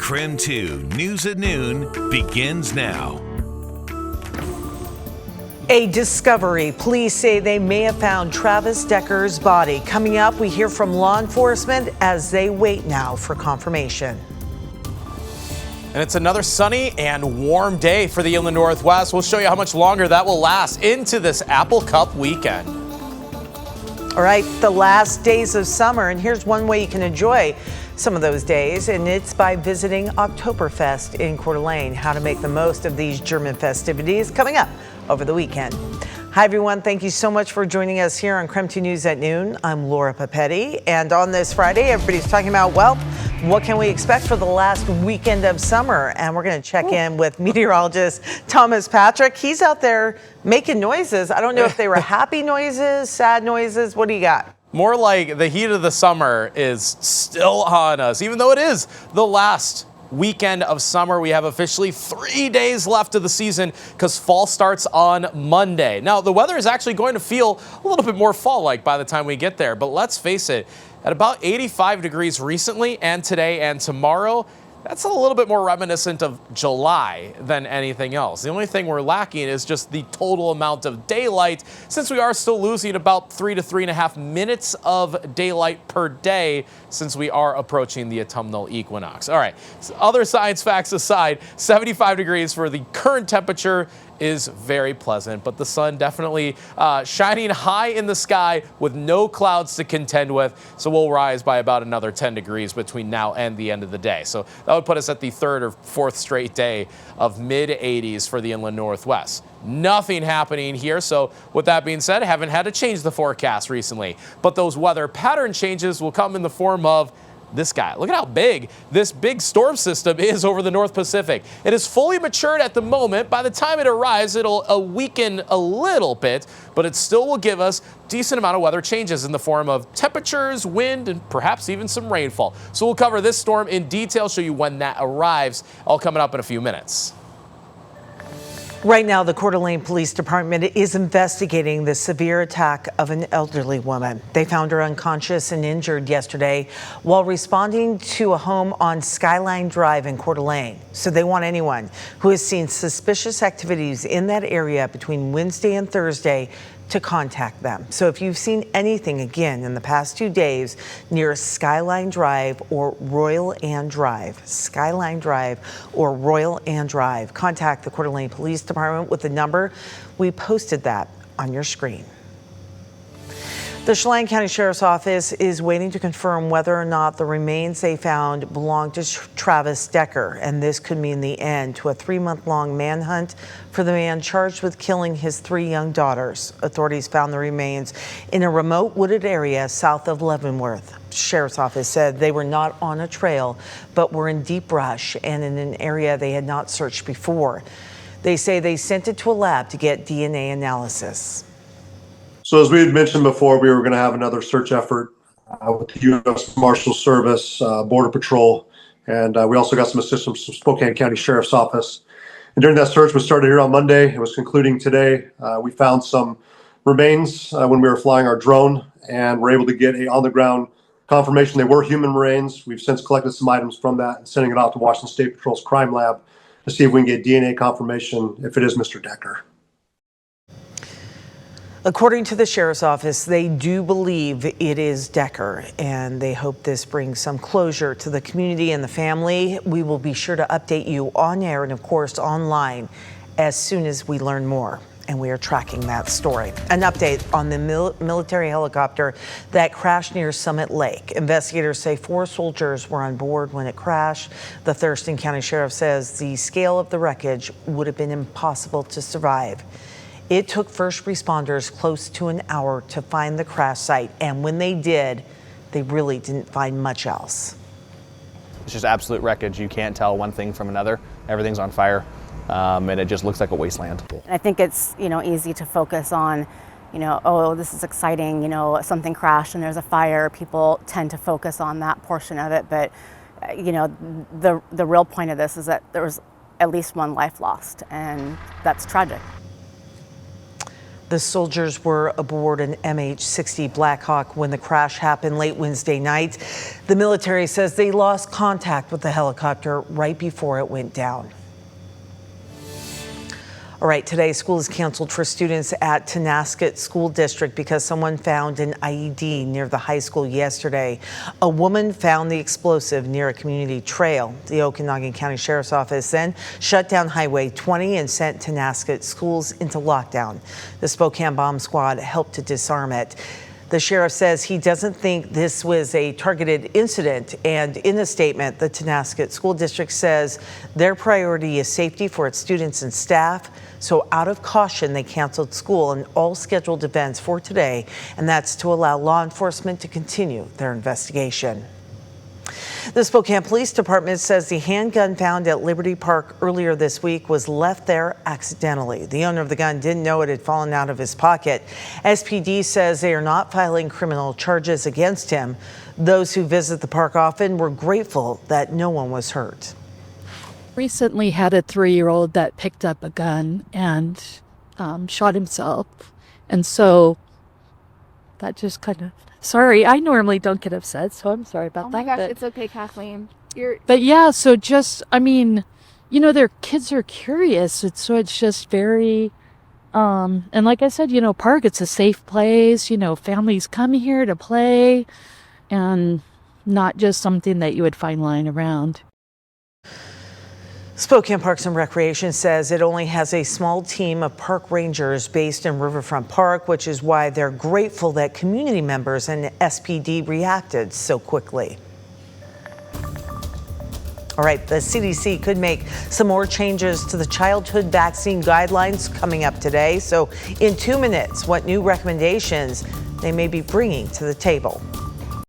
KREM 2 News at Noon begins now. A discovery. Police say they may have found Travis Decker's body. Coming up, we hear from law enforcement as they wait now for confirmation. And it's another sunny and warm day for the Inland Northwest. We'll show you how much longer that will last into this Apple Cup weekend. All right, the last days of summer, and here's one way you can enjoy some of those days, and it's by visiting Oktoberfest in Coeur d'Alene. How to make the most of these German festivities coming up over the weekend. Hi everyone, thank you so much for joining us here on KREM 2 News at Noon. I'm Laura Papetti, and on this Friday, everybody's talking about, well, what can we expect for the last weekend of summer? And we're going to check in with meteorologist Thomas Patrick. He's out there making noises. I don't know if they were happy noises, sad noises. What do you got? More like the heat of the summer is still on us, even though it is the last weekend of summer. We have officially 3 days left of the season because fall starts on Monday. Now, the weather is actually going to feel a little bit more fall-like by the time we get there, but let's face it, at about 85 degrees recently and today and tomorrow, that's a little bit more reminiscent of July than anything else. The only thing we're lacking is just the total amount of daylight, since we are still losing about 3 to 3.5 minutes of daylight per day since we are approaching the autumnal equinox. All right, so other science facts aside, 75 degrees for the current temperature is very pleasant, but the sun definitely shining high in the sky with no clouds to contend with, so we'll rise by about another 10 degrees between now and the end of the day. So that would put us at the third or fourth straight day of mid-80s for the Inland Northwest. Nothing happening here, so with that being said, I haven't had to change the forecast recently, but those weather pattern changes will come in the form of this guy. Look at how big this big storm system is over the North Pacific. It is fully matured at the moment. By the time it arrives, it'll weaken a little bit, but it still will give us decent amount of weather changes in the form of temperatures, wind, and perhaps even some rainfall. So we'll cover this storm in detail, show you when that arrives, all coming up in a few minutes. Right now, the Coeur d'Alene Police Department is investigating the severe attack of an elderly woman. They found her unconscious and injured yesterday while responding to a home on Skyline Drive in Coeur d'Alene. So they want anyone who has seen suspicious activities in that area between Wednesday and Thursday to contact them. So if you've seen anything again in the past 2 days near Skyline Drive or Royal Ann Drive, Skyline Drive or Royal Ann Drive, contact the Coeur d'Alene Police Department with the number. We posted that on your screen. The Chelan County Sheriff's Office is waiting to confirm whether or not the remains they found belong to Travis Decker, and this could mean the end to a 3-month-long manhunt for the man charged with killing his 3 young daughters. Authorities found the remains in a remote wooded area south of Leavenworth. Sheriff's Office said they were not on a trail, but were in deep brush and in an area they had not searched before. They say they sent it to a lab to get DNA analysis. So as we had mentioned before, we were going to have another search effort with the U.S. Marshal Service, Border Patrol, and we also got some assistance from Spokane County Sheriff's Office. And during that search, we started here on Monday. It was concluding today. We found some remains when we were flying our drone, and were able to get a on-the-ground confirmation they were human remains. We've since collected some items from that and sending it off to Washington State Patrol's crime lab to see if we can get DNA confirmation if it is Mr. Decker. According to the Sheriff's Office, they do believe it is Decker, and they hope this brings some closure to the community and the family. We will be sure to update you on air and, of course, online as soon as we learn more. And we are tracking that story. An update on the military helicopter that crashed near Summit Lake. Investigators say 4 soldiers were on board when it crashed. The Thurston County Sheriff says the scale of the wreckage would have been impossible to survive. It took first responders close to an hour to find the crash site, and when they did, they really didn't find much else. It's just absolute wreckage. You can't tell one thing from another. Everything's on fire, and it just looks like a wasteland. I think it's, easy to focus on, oh, this is exciting, something crashed and there's a fire. People tend to focus on that portion of it, but, the real point of this is that there was at least 1 life lost, and that's tragic. The soldiers were aboard an MH-60 Blackhawk when the crash happened late Wednesday night. The military says they lost contact with the helicopter right before it went down. All right, today school is canceled for students at Tonasket School District because someone found an IED near the high school yesterday. A woman found the explosive near a community trail. The Okanagan County Sheriff's Office then shut down Highway 20 and sent Tonasket schools into lockdown. The Spokane Bomb Squad helped to disarm it. The sheriff says he doesn't think this was a targeted incident, and in a statement, the Tonasket School District says their priority is safety for its students and staff. So out of caution, they canceled school and all scheduled events for today, and that's to allow law enforcement to continue their investigation. The Spokane Police Department says the handgun found at Liberty Park earlier this week was left there accidentally. The owner of the gun didn't know it had fallen out of his pocket. SPD says they are not filing criminal charges against him. Those who visit the park often were grateful that no one was hurt. Recently had a 3-year-old that picked up a gun and shot himself. And so that just kind of, sorry, I normally don't get upset, so I'm sorry about that. Oh my gosh, it's okay, Kathleen. But yeah, so just, I mean, you know, their kids are curious. So it's just very, and like I said, you know, park, it's a safe place. You know, families come here to play and not just something that you would find lying around. Spokane Parks and Recreation says it only has a small team of park rangers based in Riverfront Park, which is why they're grateful that community members and SPD reacted so quickly. All right, the CDC could make some more changes to the childhood vaccine guidelines coming up today. So in 2 minutes, what new recommendations they may be bringing to the table.